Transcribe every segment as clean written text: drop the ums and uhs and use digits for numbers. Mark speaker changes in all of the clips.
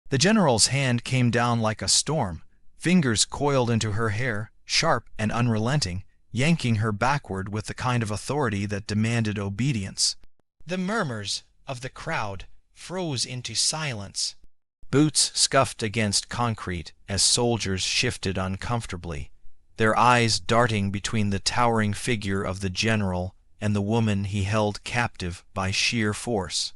Speaker 1: The general's hand came down like a storm, fingers coiled into her hair, sharp and unrelenting, yanking her backward with the kind of authority that demanded obedience. The murmurs of the crowd froze into silence. Boots scuffed against concrete as soldiers shifted uncomfortably, their eyes darting between the towering figure of the general and the woman he held captive by sheer force.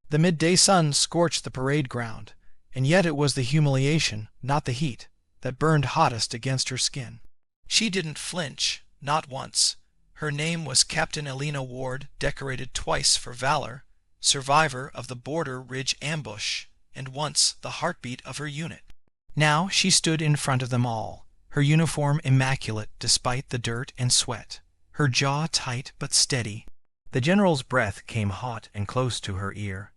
Speaker 1: The midday sun scorched the parade ground, and yet it was the humiliation, not the heat, that burned hottest against her skin. She didn't flinch, not once. Her name was Captain Elena Ward, decorated twice for valor, survivor of the Border Ridge ambush, and once the heartbeat of her unit. Now she stood in front of them all, her uniform immaculate despite the dirt and sweat, her jaw tight but steady. The general's breath came hot and close to her ear,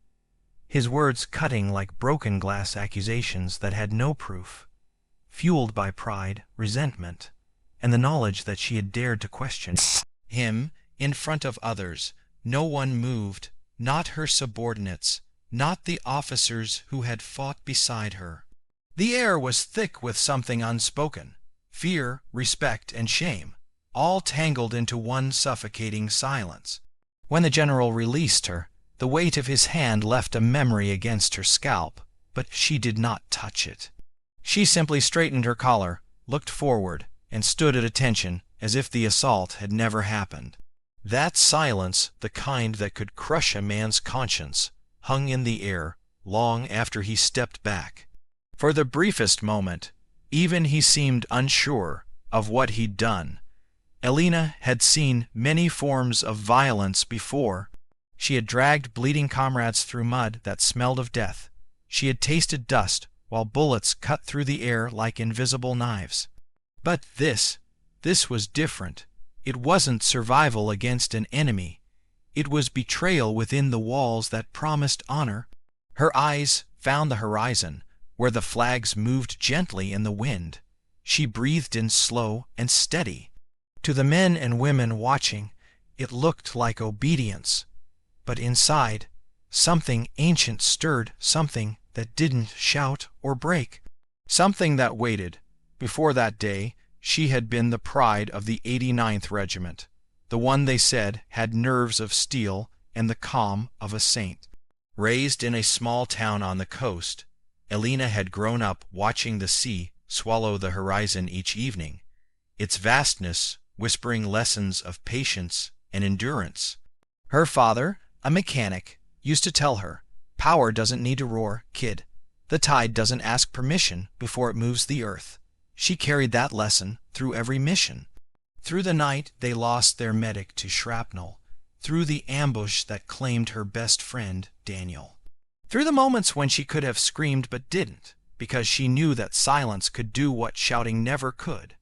Speaker 1: his words cutting like broken glass accusations that had no proof, fueled by pride, resentment, and the knowledge that she had dared to question him in front of others. No one moved, not her subordinates, not the officers who had fought beside her. The air was thick with something unspoken, fear, respect, and shame, all tangled into one suffocating silence. When the general released her, the weight of his hand left a memory against her scalp, but she did not touch it. She simply straightened her collar, looked forward, and stood at attention as if the assault had never happened. That silence, the kind that could crush a man's conscience, hung in the air long after he stepped back. For the briefest moment, even he seemed unsure of what he'd done. Elena had seen many forms of violence before. She had dragged bleeding comrades through mud that smelled of death. She had tasted dust while bullets cut through the air like invisible knives. But this was different. It wasn't survival against an enemy. It was betrayal within the walls that promised honor. Her eyes found the horizon, where the flags moved gently in the wind. She breathed in slow and steady. To the men and women watching, it looked like obedience. But inside, something ancient stirred, something that didn't shout or break, something that waited. Before that day, she had been the pride of the 89th Regiment, the one they said had nerves of steel and the calm of a saint. Raised in a small town on the coast, Elena had grown up watching the sea swallow the horizon each evening, its vastness whispering lessons of patience and endurance. Her father, a mechanic, used to tell her, "Power doesn't need to roar, kid. The tide doesn't ask permission before it moves the earth." She carried that lesson through every mission. Through the night they lost their medic to shrapnel, through the ambush that claimed her best friend, Daniel. Through the moments when she could have screamed but didn't, because she knew that silence could do what shouting never could.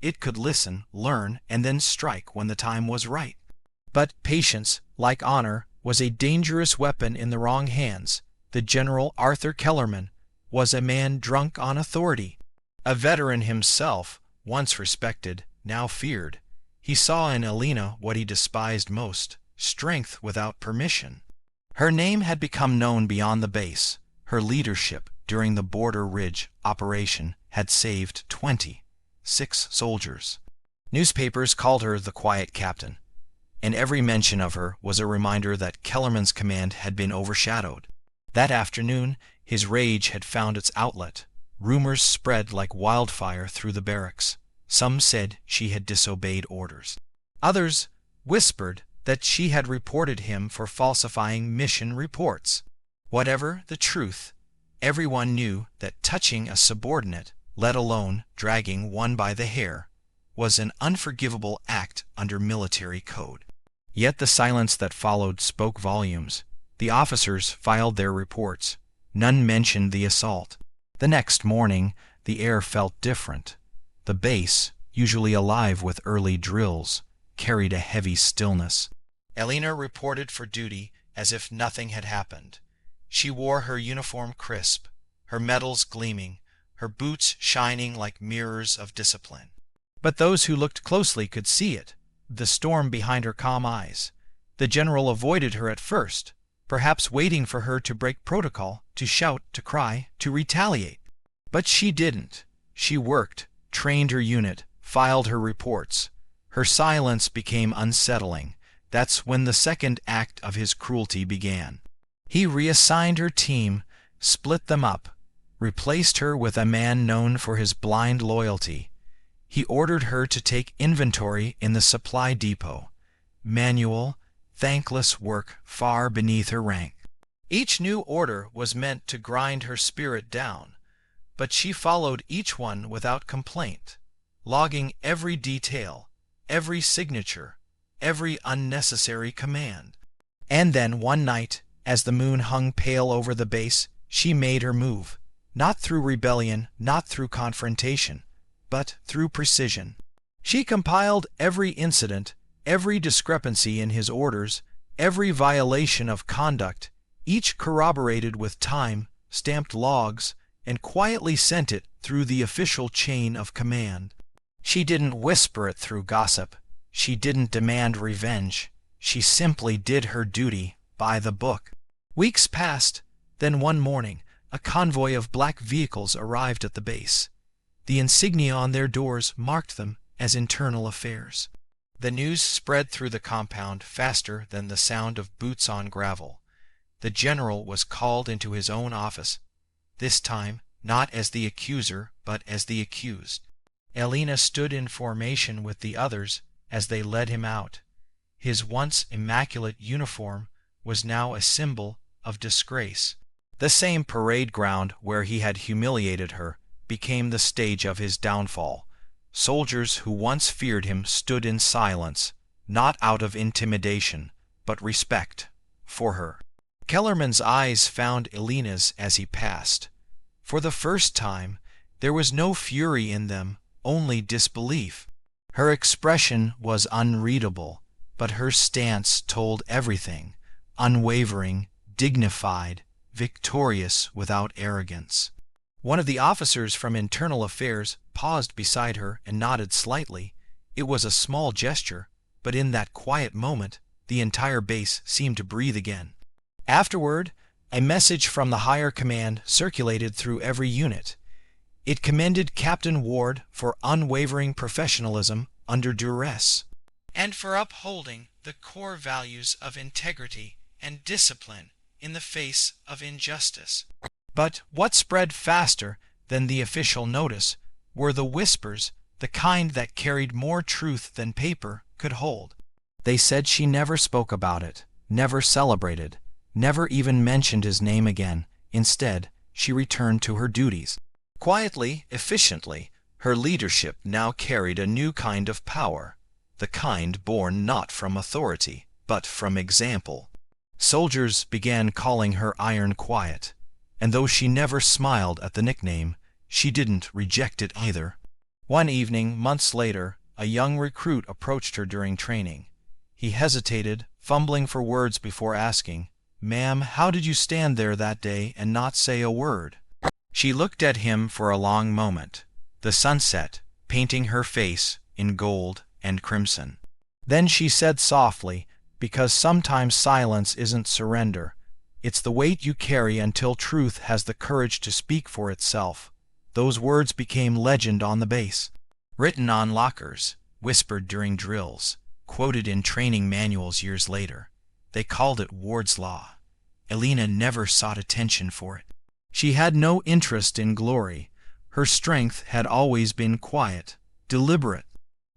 Speaker 1: It could listen, learn, and then strike when the time was right. But patience, like honor, was a dangerous weapon in the wrong hands. The General Arthur Kellerman was a man drunk on authority. A veteran himself, once respected, now feared. He saw in Elena what he despised most, strength without permission. Her name had become known beyond the base. Her leadership during the Border Ridge operation had saved 26 soldiers. Newspapers called her the Quiet Captain, and every mention of her was a reminder that Kellerman's command had been overshadowed. That afternoon, his rage had found its outlet. Rumors spread like wildfire through the barracks. Some said she had disobeyed orders. Others whispered that she had reported him for falsifying mission reports. Whatever the truth, everyone knew that touching a subordinate, let alone dragging one by the hair, was an unforgivable act under military code. Yet the silence that followed spoke volumes. The officers filed their reports. None mentioned the assault. The next morning, the air felt different. The base, usually alive with early drills, carried a heavy stillness. Elena reported for duty as if nothing had happened. She wore her uniform crisp, her medals gleaming, her boots shining like mirrors of discipline. But those who looked closely could see it, the storm behind her calm eyes. The general avoided her at first, perhaps waiting for her to break protocol, to shout, to cry, to retaliate. But she didn't. She worked, trained her unit, filed her reports. Her silence became unsettling. That's when the second act of his cruelty began. He reassigned her team, split them up, replaced her with a man known for his blind loyalty. He ordered her to take inventory in the supply depot. Manual, thankless work far beneath her rank. Each new order was meant to grind her spirit down, but she followed each one without complaint, logging every detail, every signature, every unnecessary command. And then one night, as the moon hung pale over the base, she made her move, not through rebellion, not through confrontation, but through precision. She compiled every incident, every discrepancy in his orders, every violation of conduct, each corroborated with time-stamped logs, and quietly sent it through the official chain of command. She didn't whisper it through gossip. She didn't demand revenge. She simply did her duty by the book. Weeks passed, then one morning, a convoy of black vehicles arrived at the base. The insignia on their doors marked them as internal affairs. The news spread through the compound faster than the sound of boots on gravel. The general was called into his own office, this time not as the accuser but as the accused. Elena stood in formation with the others as they led him out. His once immaculate uniform was now a symbol of disgrace. The same parade ground where he had humiliated her became the stage of his downfall. Soldiers who once feared him stood in silence, not out of intimidation, but respect for her. Kellerman's eyes found Elena's as he passed. For the first time, there was no fury in them, only disbelief. Her expression was unreadable, but her stance told everything, unwavering, dignified, victorious without arrogance. One of the officers from Internal Affairs paused beside her and nodded slightly. It was a small gesture, but in that quiet moment, the entire base seemed to breathe again. Afterward, a message from the higher command circulated through every unit. It commended Captain Ward for unwavering professionalism under duress, and for upholding the core values of integrity and discipline in the face of injustice. But what spread faster than the official notice were the whispers, the kind that carried more truth than paper could hold. They said she never spoke about it, never celebrated, never even mentioned his name again. Instead, she returned to her duties. Quietly, efficiently, her leadership now carried a new kind of power, the kind born not from authority, but from example. Soldiers began calling her Iron Quiet, and though she never smiled at the nickname, she didn't reject it either. One evening, months later, a young recruit approached her during training. He hesitated, fumbling for words before asking, "Ma'am, how did you stand there that day and not say a word?" She looked at him for a long moment, the sunset painting her face in gold and crimson. Then she said softly, "Because sometimes silence isn't surrender. It's the weight you carry until truth has the courage to speak for itself." Those words became legend on the base, written on lockers, whispered during drills, quoted in training manuals years later. They called it Ward's Law. Elena never sought attention for it. She had no interest in glory. Her strength had always been quiet, deliberate.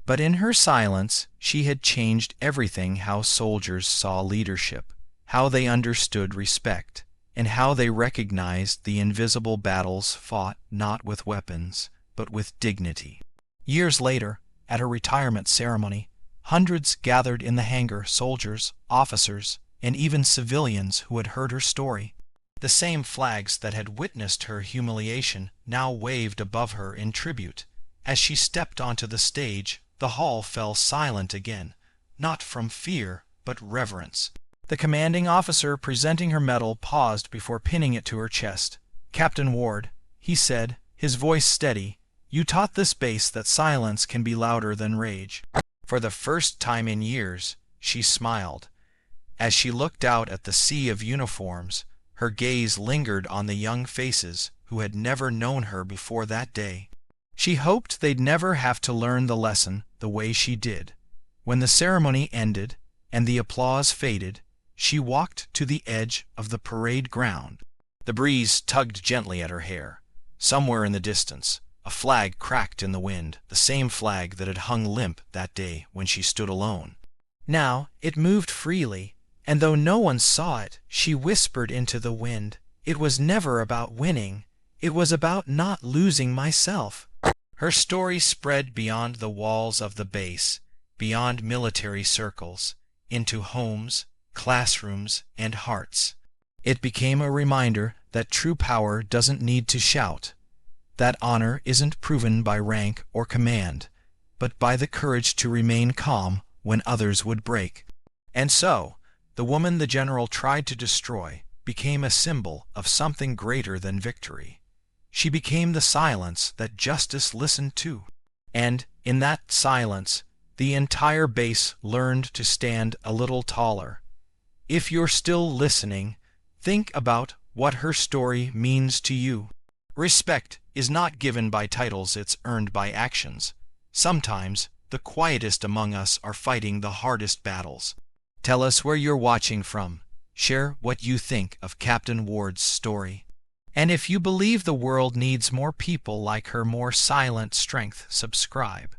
Speaker 1: But in her silence, she had changed everything: how soldiers saw leadership, how they understood respect, and how they recognized the invisible battles fought not with weapons, but with dignity. Years later, at her retirement ceremony, hundreds gathered in the hangar: soldiers, officers, and even civilians who had heard her story. The same flags that had witnessed her humiliation now waved above her in tribute. As she stepped onto the stage, the hall fell silent again, not from fear, but reverence. The commanding officer presenting her medal paused before pinning it to her chest. "Captain Ward," he said, his voice steady, "you taught this base that silence can be louder than rage." For the first time in years, she smiled. As she looked out at the sea of uniforms, her gaze lingered on the young faces who had never known her before that day. She hoped they'd never have to learn the lesson the way she did. When the ceremony ended and the applause faded, she walked to the edge of the parade ground. The breeze tugged gently at her hair. Somewhere in the distance, a flag cracked in the wind, the same flag that had hung limp that day when she stood alone. Now it moved freely, and though no one saw it, she whispered into the wind, "It was never about winning. It was about not losing myself." Her story spread beyond the walls of the base, beyond military circles, into homes, classrooms, and hearts. It became a reminder that true power doesn't need to shout, that honor isn't proven by rank or command, but by the courage to remain calm when others would break. And so, the woman the general tried to destroy became a symbol of something greater than victory. She became the silence that justice listened to. And in that silence, the entire base learned to stand a little taller. If you're still listening, think about what her story means to you. Respect is not given by titles, it's earned by actions. Sometimes, the quietest among us are fighting the hardest battles. Tell us where you're watching from. Share what you think of Captain Ward's story. And if you believe the world needs more people like her, more silent strength, subscribe.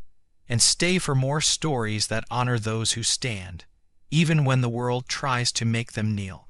Speaker 1: And stay for more stories that honor those who stand, even when the world tries to make them kneel.